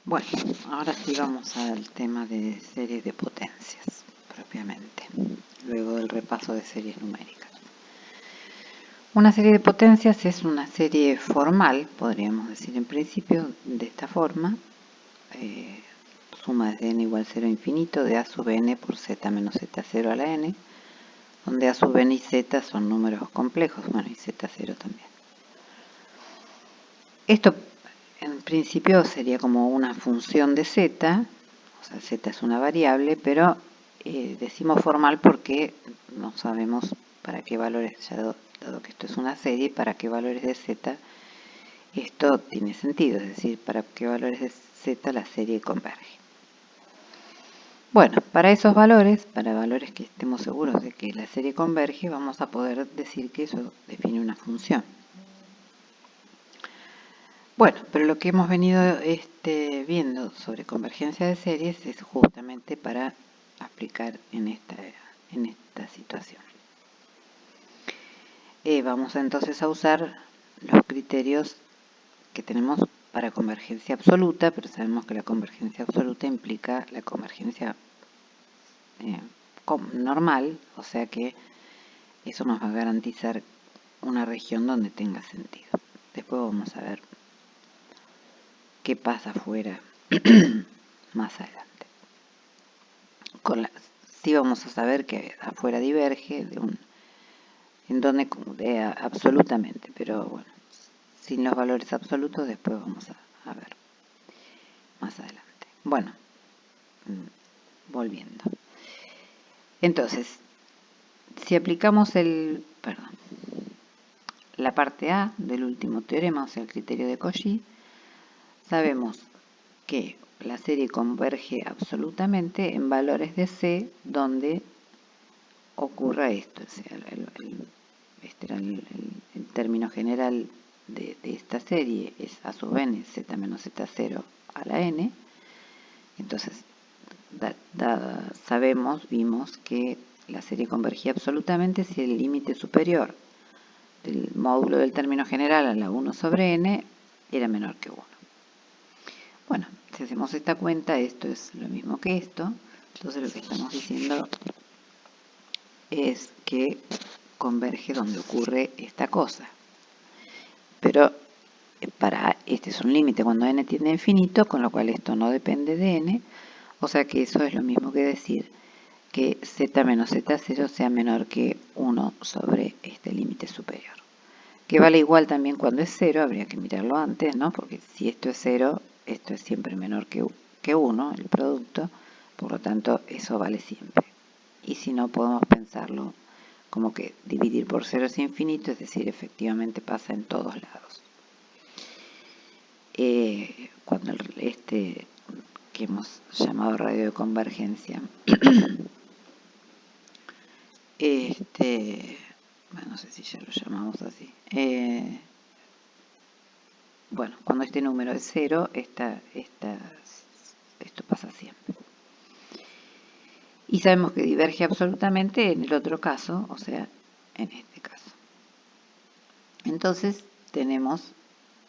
Bueno, ahora sí vamos al tema de series de potencias, propiamente, luego del repaso de series numéricas. Una serie de potencias es una serie formal, podríamos decir en principio, de esta forma, suma desde n igual 0 a infinito de a sub n por z menos z0 a la n, donde a sub n y z son números complejos, bueno, y z0 también. Esto en principio sería como una función de z, o sea, z es una variable, pero decimos formal porque no sabemos para qué valores, ya dado que esto es una serie, para qué valores de z esto tiene sentido, es decir, para qué valores de z la serie converge. Bueno, para esos valores, para valores que estemos seguros de que la serie converge, vamos a poder decir que eso define una función. Bueno, pero lo que hemos venido viendo sobre convergencia de series es justamente para aplicar en esta situación. Vamos entonces a usar los criterios que tenemos para convergencia absoluta, pero sabemos que la convergencia absoluta implica la convergencia normal, o sea que eso nos va a garantizar una región donde tenga sentido. Después vamos a ver qué pasa afuera más adelante. Sí vamos a saber que afuera diverge absolutamente, pero bueno, sin los valores absolutos después vamos a ver más adelante. Bueno, volviendo. Entonces, si aplicamos la parte A del último teorema, o sea, el criterio de Cauchy, sabemos que la serie converge absolutamente en valores de C donde ocurra esto. O sea, este era el término general de esta serie, es a sub n, z menos z0 a la n. Entonces, vimos que la serie convergía absolutamente si el límite superior del módulo del término general a la 1 sobre n era menor que 1. Bueno, si hacemos esta cuenta, esto es lo mismo que esto. Entonces lo que estamos diciendo es que converge donde ocurre esta cosa. Pero este es un límite cuando n tiende a infinito, con lo cual esto no depende de n. O sea que eso es lo mismo que decir que z menos z0 sea menor que 1 sobre este límite superior. Que vale igual también cuando es 0, habría que mirarlo antes, ¿no? Porque si esto es 0, esto es siempre menor que 1, el producto, por lo tanto eso vale siempre. Y si no, podemos pensarlo como que dividir por 0 es infinito, es decir, efectivamente pasa en todos lados. Cuando que hemos llamado radio de convergencia, bueno, no sé si ya lo llamamos así, bueno, cuando este número es 0, esto pasa siempre. Y sabemos que diverge absolutamente en el otro caso, o sea, en este caso. Entonces, tenemos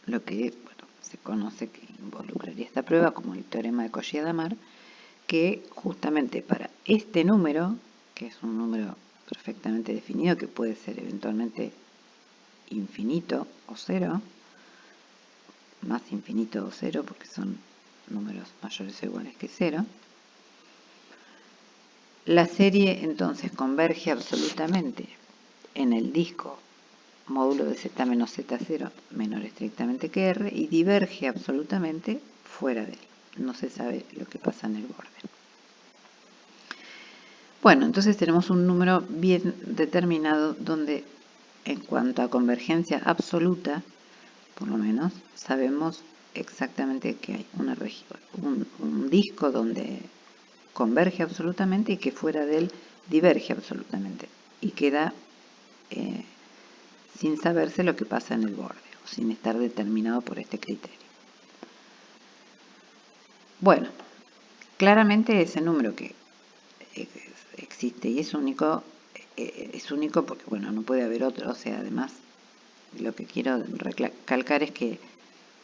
lo que se conoce que involucraría esta prueba como el teorema de Cauchy-Hadamard, que justamente para este número, que es un número perfectamente definido, que puede ser eventualmente infinito o 0, más infinito o 0, porque son números mayores o iguales que 0, la serie entonces converge absolutamente en el disco módulo de z menos z0 menor estrictamente que r y diverge absolutamente fuera de él. No se sabe lo que pasa en el borde. Bueno, entonces tenemos un número bien determinado donde en cuanto a convergencia absoluta, por lo menos, sabemos exactamente que hay una región, un disco donde converge absolutamente y que fuera de él diverge absolutamente y queda sin saberse lo que pasa en el borde o sin estar determinado por este criterio. Bueno, claramente ese número que existe y es único porque, bueno, no puede haber otro. O sea, además, lo que quiero recalcar es que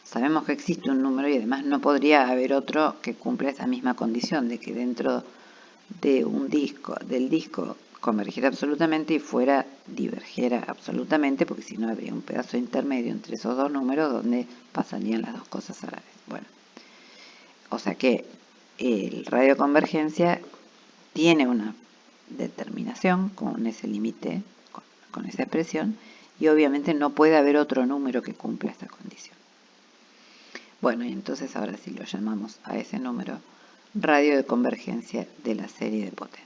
sabemos que existe un número y además no podría haber otro que cumpla esa misma condición de que dentro de del disco convergiera absolutamente y fuera divergiera absolutamente, porque si no habría un pedazo intermedio entre esos dos números donde pasarían las dos cosas a la vez. Bueno, o sea que el radio de convergencia tiene una determinación con ese límite, con esa expresión, y obviamente no puede haber otro número que cumpla esta condición. Bueno, y entonces ahora sí lo llamamos a ese número radio de convergencia de la serie de potencias.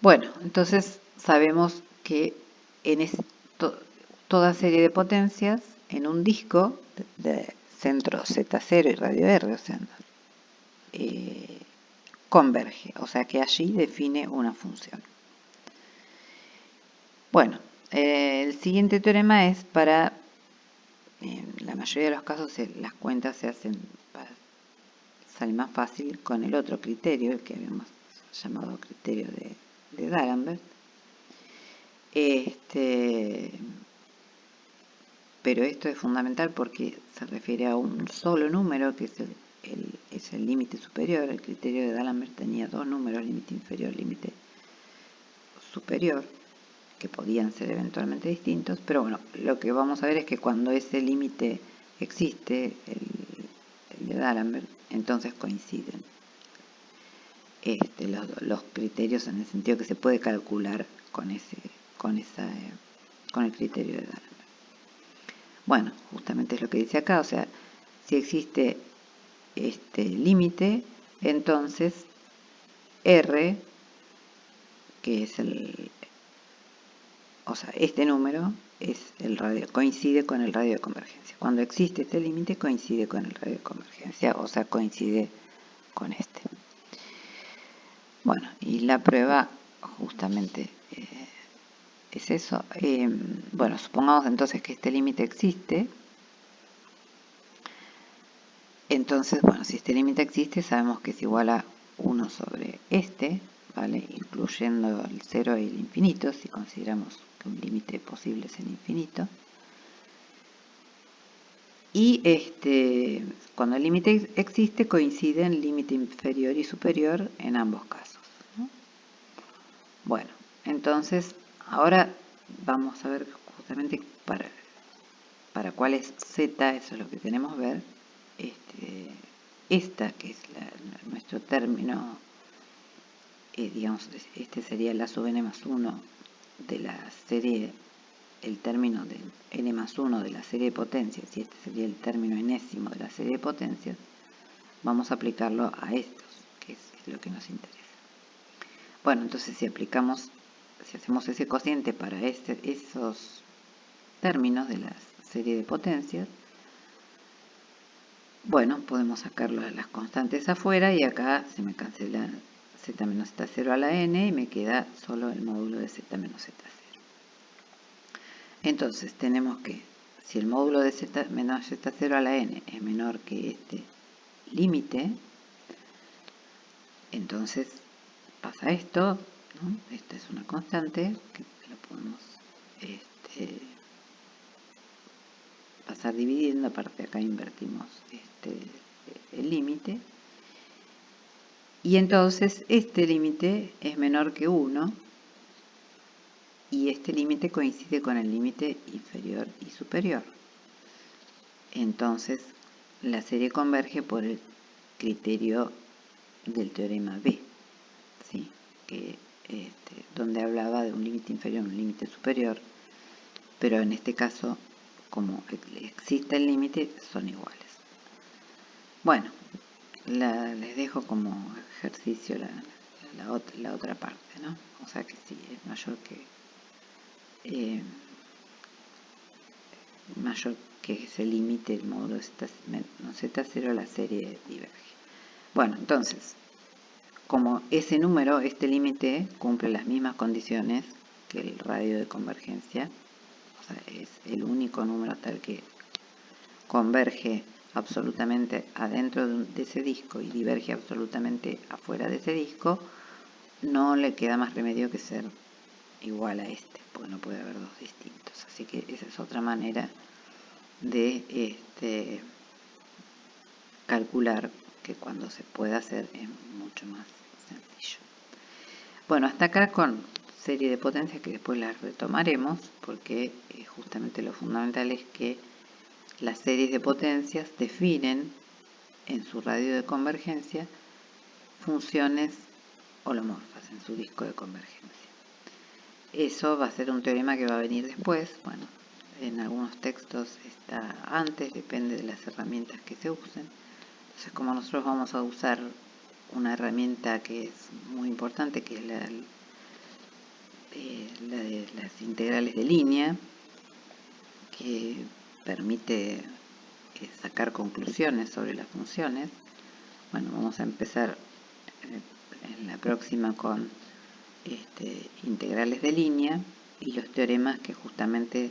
Bueno, entonces sabemos que en toda serie de potencias en un disco de centro Z0 y radio R, o sea, converge, o sea que allí define una función. Bueno, el siguiente teorema es para, en la mayoría de los casos las cuentas se hacen, sale más fácil con el otro criterio, el que habíamos llamado criterio de D'Alembert. Pero esto es fundamental porque se refiere a un solo número, que es el límite superior. El criterio de D'Alembert tenía dos números, límite inferior, límite superior, que podían ser eventualmente distintos, pero bueno, lo que vamos a ver es que cuando ese límite existe, el de D'Alembert, entonces coinciden los criterios, en el sentido que se puede calcular con el criterio de D'Alembert. Bueno, justamente es lo que dice acá, o sea, si existe este límite, entonces R, que es este número es coincide con el radio de convergencia. Cuando existe este límite, coincide con el radio de convergencia, o sea, coincide con este. Bueno, y la prueba justamente es eso. Bueno, supongamos entonces que este límite existe. Entonces, bueno, si este límite existe, sabemos que es igual a 1 sobre este, ¿vale? Incluyendo el 0 y el infinito, si consideramos que un límite posible es el infinito. Y cuando el límite existe, coinciden límite inferior y superior en ambos casos, ¿no? Bueno, entonces, ahora vamos a ver justamente para cuál es Z, eso es lo que tenemos que ver. Esta, que es nuestro término, digamos, este sería la sub n más 1 de la serie, el término de n más 1 de la serie de potencias, y este sería el término enésimo de la serie de potencias. Vamos a aplicarlo a estos, que es lo que nos interesa. Bueno, entonces si hacemos ese cociente para esos términos de la serie de potencias, bueno, podemos sacar las constantes afuera y acá se me cancela z menos z0 a la n y me queda solo el módulo de z menos z0. Entonces tenemos que, si el módulo de z menos z0 a la n es menor que este límite, entonces pasa esto, ¿no? Esta es una constante que la podemos pasar dividiendo, aparte acá invertimos el límite, y entonces este límite es menor que 1 y este límite coincide con el límite inferior y superior. Entonces la serie converge por el criterio del teorema B, ¿sí? Que donde hablaba de un límite inferior y un límite superior, pero en este caso, como existe el límite, son iguales. Bueno, les dejo como ejercicio la otra parte, ¿no? O sea que si es mayor que ese límite, el módulo de Z0, la serie diverge. Bueno, entonces, como ese número, este límite, cumple las mismas condiciones que el radio de convergencia, o sea, es el único número tal que converge absolutamente adentro de ese disco y diverge absolutamente afuera de ese disco, no le queda más remedio que ser igual a este, porque no puede haber dos distintos. Así que esa es otra manera de calcular, que cuando se puede hacer es mucho más sencillo. Bueno, hasta acá con serie de potencias, que después las retomaremos, porque justamente lo fundamental es que las series de potencias definen en su radio de convergencia funciones holomorfas en su disco de convergencia. Eso va a ser un teorema que va a venir después. Bueno, en algunos textos está antes, depende de las herramientas que se usen. Entonces, como nosotros vamos a usar una herramienta que es muy importante, que es la de las integrales de línea, que permite sacar conclusiones sobre las funciones. Bueno, vamos a empezar en la próxima con integrales de línea y los teoremas que justamente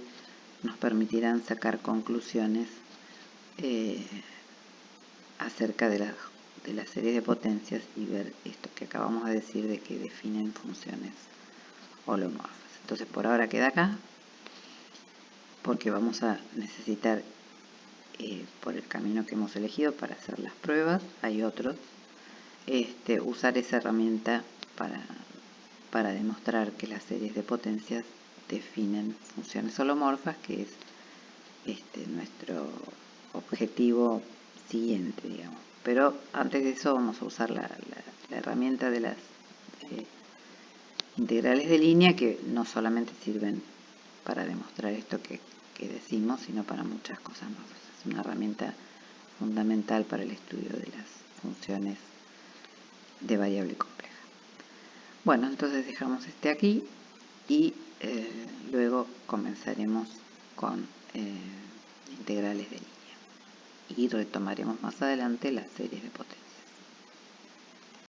nos permitirán sacar conclusiones acerca de las series de potencias y ver esto que acabamos de decir de que definen funciones holomorfas. Entonces por ahora queda acá, porque vamos a necesitar, por el camino que hemos elegido para hacer las pruebas, hay otros, usar esa herramienta para demostrar que las series de potencias definen funciones holomorfas, que es nuestro objetivo siguiente, digamos. Pero antes de eso vamos a usar la herramienta de las integrales de línea, que no solamente sirven para demostrar esto que decimos, sino para muchas cosas más. Es una herramienta fundamental para el estudio de las funciones de variable compleja. Bueno, entonces dejamos aquí y luego comenzaremos con integrales de línea y retomaremos más adelante las series de potencias.